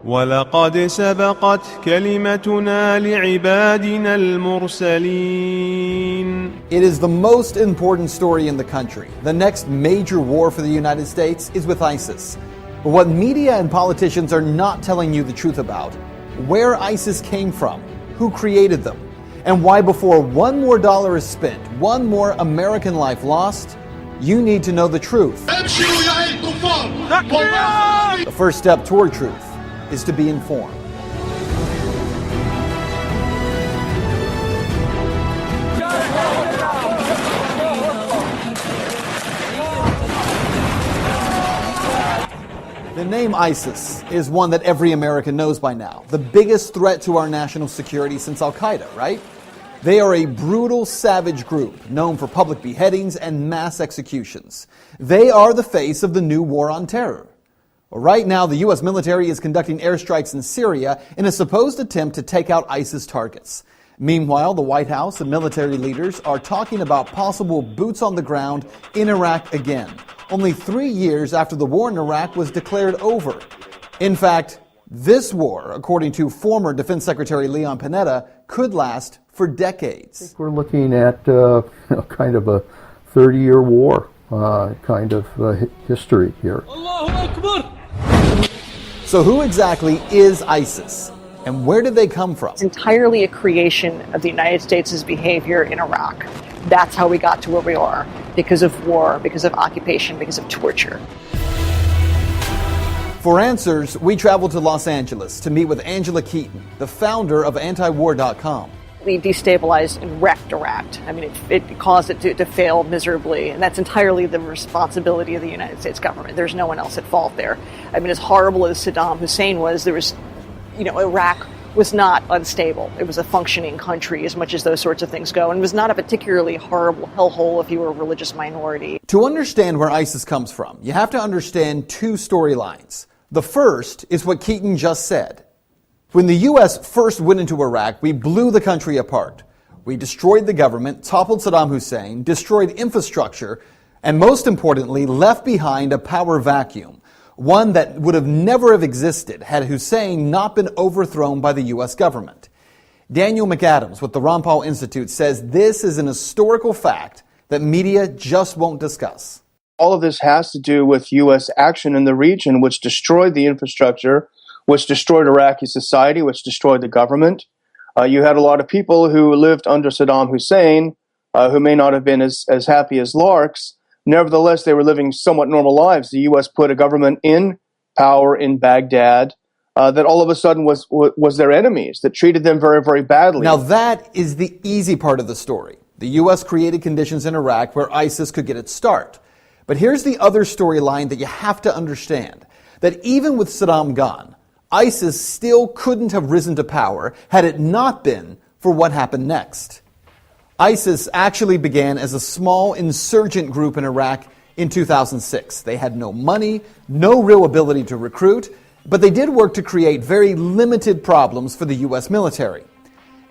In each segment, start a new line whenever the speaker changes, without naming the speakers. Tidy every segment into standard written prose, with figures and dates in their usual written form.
ولقد سبقت كلمتنا لعبادنا المرسلين.
It is the most important story in the country. The next major war for the United States is with ISIS. But what media and politicians are not telling you the truth about, where ISIS came from, who created them, and why before one more dollar is spent, one more American life lost, you need to know the truth. The first step toward truth is to be informed. The name ISIS is one that every American knows by now. The biggest threat to our national security since Al-Qaeda, right? They are a brutal, savage group known for public beheadings and mass executions. They are the face of the new war on terror. Right now, the U.S. military is conducting airstrikes in Syria in a supposed attempt to take out ISIS targets. Meanwhile, the White House and military leaders are talking about possible boots on the ground in Iraq again, only 3 years after the war in Iraq was declared over. In fact, this war, according to former Defense Secretary Leon Panetta, could last for decades.
I think we're looking at kind of a 30-year war history here.
Allahu Akbar!
So who exactly is ISIS, and where did they come from?
It's entirely a creation of the United States' behavior in Iraq. That's how we got to where we are, because of war, because of occupation, because of torture.
For answers, we traveled to Los Angeles to meet with Angela Keaton, the founder of antiwar.com.
We destabilized and wrecked Iraq. I mean, it caused it to fail miserably, and that's entirely the responsibility of the United States government. There's no one else at fault there. I mean, as horrible as Saddam Hussein was, Iraq was not unstable. It was a functioning country as much as those sorts of things go, and was not a particularly horrible hellhole if you were a religious minority.
To understand where ISIS comes from, you have to understand two storylines. The first is what Keaton just said. When the U.S. first went into Iraq, we blew the country apart. We destroyed the government, toppled Saddam Hussein, destroyed infrastructure, and most importantly, left behind a power vacuum, one that would have never have existed had Hussein not been overthrown by the U.S. government. Daniel McAdams with the Ron Paul Institute says this is an historical fact that media just won't discuss.
All of this has to do with U.S. action in the region, which destroyed the infrastructure, which destroyed Iraqi society, which destroyed the government. You had a lot of people who lived under Saddam Hussein, who may not have been as happy as larks. Nevertheless, they were living somewhat normal lives. The U.S. put a government in power in Baghdad that all of a sudden was their enemies, that treated them very, very badly.
Now that is the easy part of the story. The U.S. created conditions in Iraq where ISIS could get its start. But here's the other storyline that you have to understand, that even with Saddam gone, ISIS still couldn't have risen to power had it not been for what happened next. ISIS actually began as a small insurgent group in Iraq in 2006. They had no money, no real ability to recruit, but they did work to create very limited problems for the U.S. military.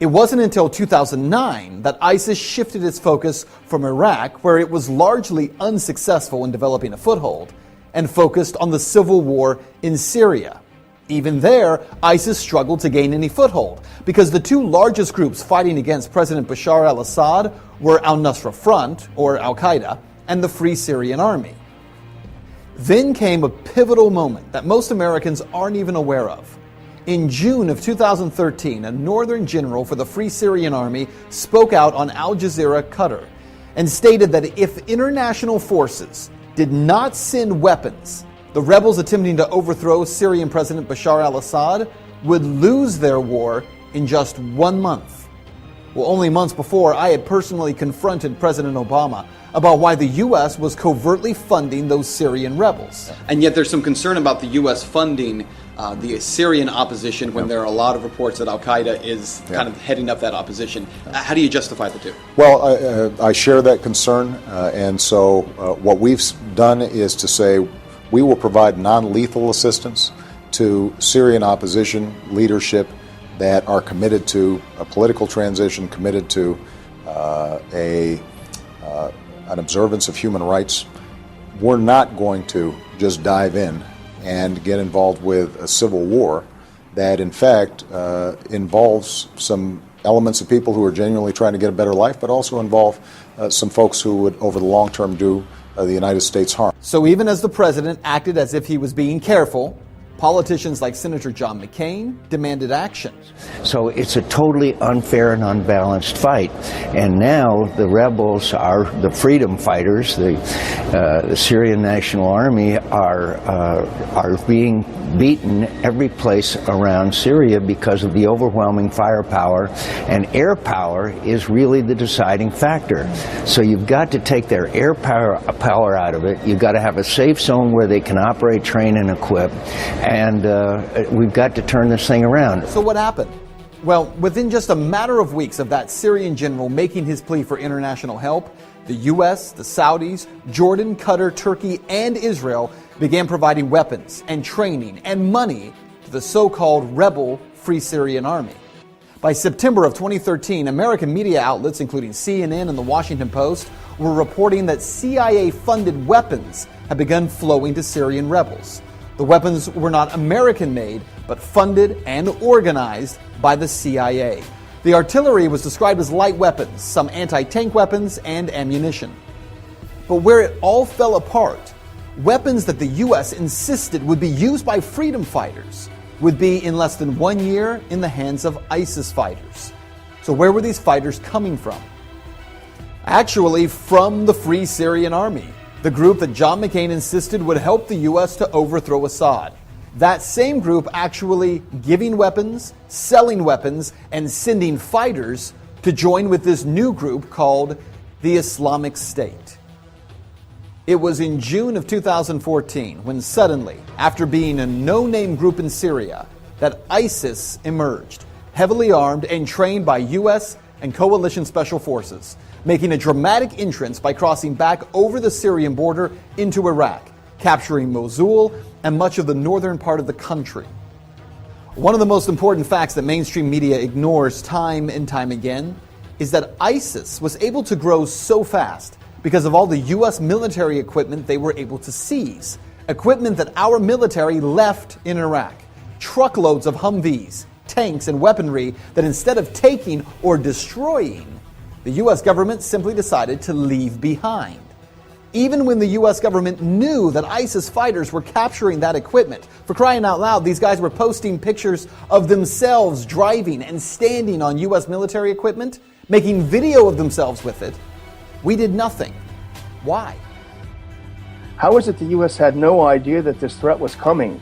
It wasn't until 2009 that ISIS shifted its focus from Iraq, where it was largely unsuccessful in developing a foothold, and focused on the civil war in Syria. Even there, ISIS struggled to gain any foothold because the two largest groups fighting against President Bashar al-Assad were al-Nusra Front, or Al-Qaeda, and the Free Syrian Army. Then came a pivotal moment that most Americans aren't even aware of. In June of 2013, a northern general for the Free Syrian Army spoke out on Al Jazeera Qatar and stated that if international forces did not send weapons, the rebels attempting to overthrow Syrian President Bashar al-Assad would lose their war in just 1 month. Well, only months before, I had personally confronted President Obama about why the U.S. was covertly funding those Syrian rebels.
And yet there's some concern about the U.S. funding the Syrian opposition when there are a lot of reports that Al-Qaeda is kind of heading up that opposition. How do you justify the two?
Well, I share that concern, and so what we've done is to say we will provide non-lethal assistance to Syrian opposition leadership that are committed to a political transition, committed to an observance of human rights. We're not going to just dive in and get involved with a civil war that in fact involves some elements of people who are genuinely trying to get a better life, but also involve some folks who would, over the long term, do the United States harm.
So even as the president acted as if he was being careful, politicians like Senator John McCain demanded action.
So it's a totally unfair and unbalanced fight. And now the rebels are the freedom fighters, the Syrian National Army are being beaten every place around Syria because of the overwhelming firepower, and air power is really the deciding factor. So you've got to take their air power out of it. You've got to have a safe zone where they can operate, train, and equip. And we've got to turn this thing around.
So what happened? Well, within just a matter of weeks of that Syrian general making his plea for international help, the U.S., the Saudis, Jordan, Qatar, Turkey, and Israel began providing weapons and training and money to the so-called rebel Free Syrian Army. By September of 2013, American media outlets, including CNN and the Washington Post, were reporting that CIA-funded weapons had begun flowing to Syrian rebels. The weapons were not American-made, but funded and organized by the CIA. The artillery was described as light weapons, some anti-tank weapons, and ammunition. But where it all fell apart, weapons that the U.S. insisted would be used by freedom fighters would be in less than 1 year in the hands of ISIS fighters. So where were these fighters coming from? Actually, from the Free Syrian Army, the group that John McCain insisted would help the U.S. to overthrow Assad. That same group actually giving weapons, selling weapons, and sending fighters to join with this new group called the Islamic State. It was in June of 2014 when suddenly, after being a no-name group in Syria, that ISIS emerged, heavily armed and trained by U.S. and coalition special forces, making a dramatic entrance by crossing back over the Syrian border into Iraq, capturing Mosul and much of the northern part of the country. One of the most important facts that mainstream media ignores time and time again is that ISIS was able to grow so fast because of all the U.S. military equipment they were able to seize, equipment that our military left in Iraq, truckloads of Humvees, tanks, and weaponry that instead of taking or destroying, the U.S. government simply decided to leave behind. Even when the U.S. government knew that ISIS fighters were capturing that equipment, for crying out loud, these guys were posting pictures of themselves driving and standing on U.S. military equipment, making video of themselves with it. We did nothing. Why?
How is it the U.S. had no idea that this threat was coming?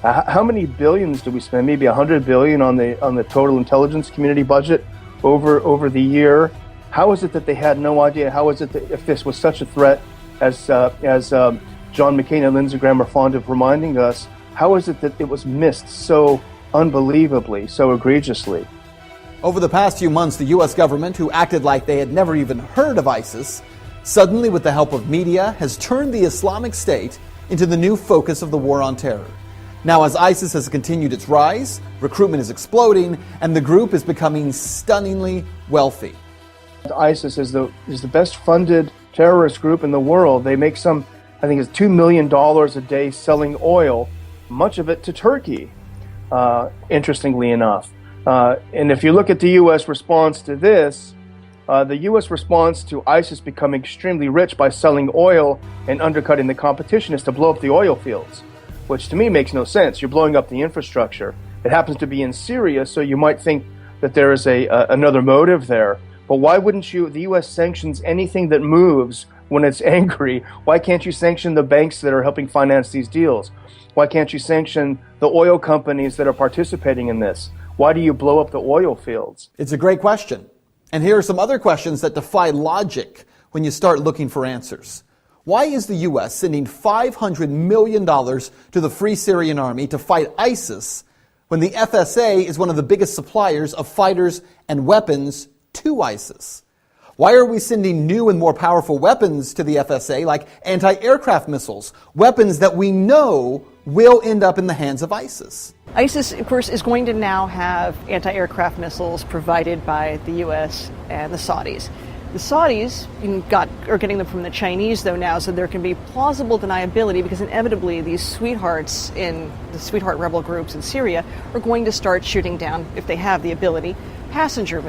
How many billions do we spend? Maybe $100 billion on the total intelligence community budget over the year. How is it that they had no idea? How is it that if this was such a threat, as John McCain and Lindsey Graham are fond of reminding us, how is it that it was missed so unbelievably, so egregiously?
Over the past few months, the U.S. government, who acted like they had never even heard of ISIS, suddenly, with the help of media, has turned the Islamic State into the new focus of the war on terror. Now, as ISIS has continued its rise, recruitment is exploding, and the group is becoming stunningly wealthy.
ISIS is the best funded terrorist group in the world. They make I think it's $2 million a day selling oil, much of it to Turkey, interestingly enough. And if you look at the U.S. response to this, the U.S. response to ISIS becoming extremely rich by selling oil and undercutting the competition is to blow up the oil fields, which to me makes no sense. You're blowing up the infrastructure. It happens to be in Syria, so you might think that there is another motive there. But why wouldn't the U.S. sanctions anything that moves when it's angry? Why can't you sanction the banks that are helping finance these deals? Why can't you sanction the oil companies that are participating in this? Why do you blow up the oil fields?
It's a great question. And here are some other questions that defy logic when you start looking for answers. Why is the U.S. sending $500 million to the Free Syrian Army to fight ISIS when the FSA is one of the biggest suppliers of fighters and weapons to ISIS? Why are we sending new and more powerful weapons to the FSA, like anti-aircraft missiles, weapons that we know will end up in the hands of ISIS?
ISIS, of course, is going to now have anti-aircraft missiles provided by the U.S. and the Saudis. The Saudis are getting them from the Chinese, though, now, so there can be plausible deniability because inevitably these sweethearts in the sweetheart rebel groups in Syria are going to start shooting down, if they have the ability, passenger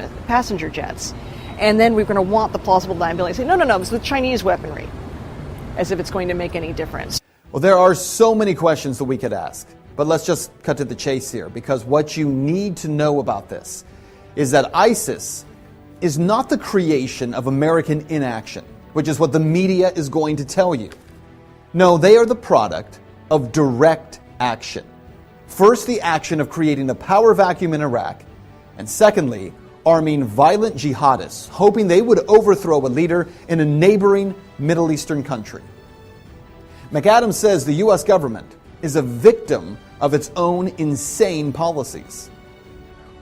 jets. And then we're going to want the plausible deniability. Say, no, it's the Chinese weaponry, as if it's going to make any difference.
Well, there are so many questions that we could ask, but let's just cut to the chase here, because what you need to know about this is that ISIS is not the creation of American inaction, which is what the media is going to tell you. No, they are the product of direct action. First, the action of creating a power vacuum in Iraq, and secondly, arming violent jihadists, hoping they would overthrow a leader in a neighboring Middle Eastern country. McAdams says the U.S. government is a victim of its own insane policies.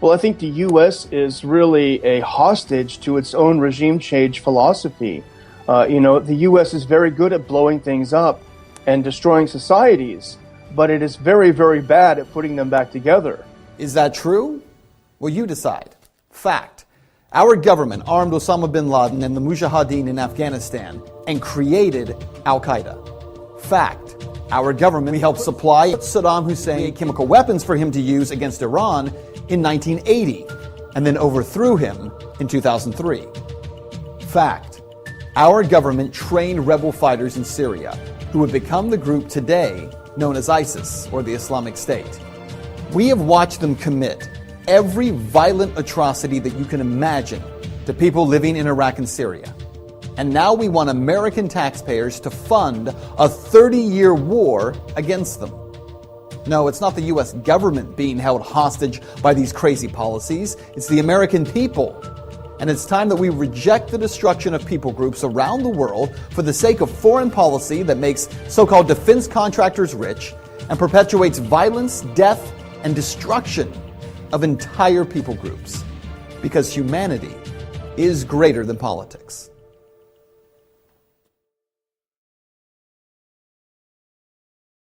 Well, I think the U.S. is really a hostage to its own regime change philosophy. The U.S. is very good at blowing things up and destroying societies, but it is very, very bad at putting them back together.
Is that true? Well, you decide. Fact. Our government armed Osama bin Laden and the Mujahideen in Afghanistan and created Al-Qaeda. Fact. Our government helped supply Saddam Hussein chemical weapons for him to use against Iran in 1980 and then overthrew him in 2003. Fact. Our government trained rebel fighters in Syria who would become the group today known as ISIS or the Islamic State. We have watched them commit every violent atrocity that you can imagine to people living in Iraq and Syria. And now we want American taxpayers to fund a 30-year war against them. No, it's not the U.S. government being held hostage by these crazy policies. It's the American people. And it's time that we reject the destruction of people groups around the world for the sake of foreign policy that makes so-called defense contractors rich and perpetuates violence, death, and destruction of entire people groups. Because humanity is greater than politics.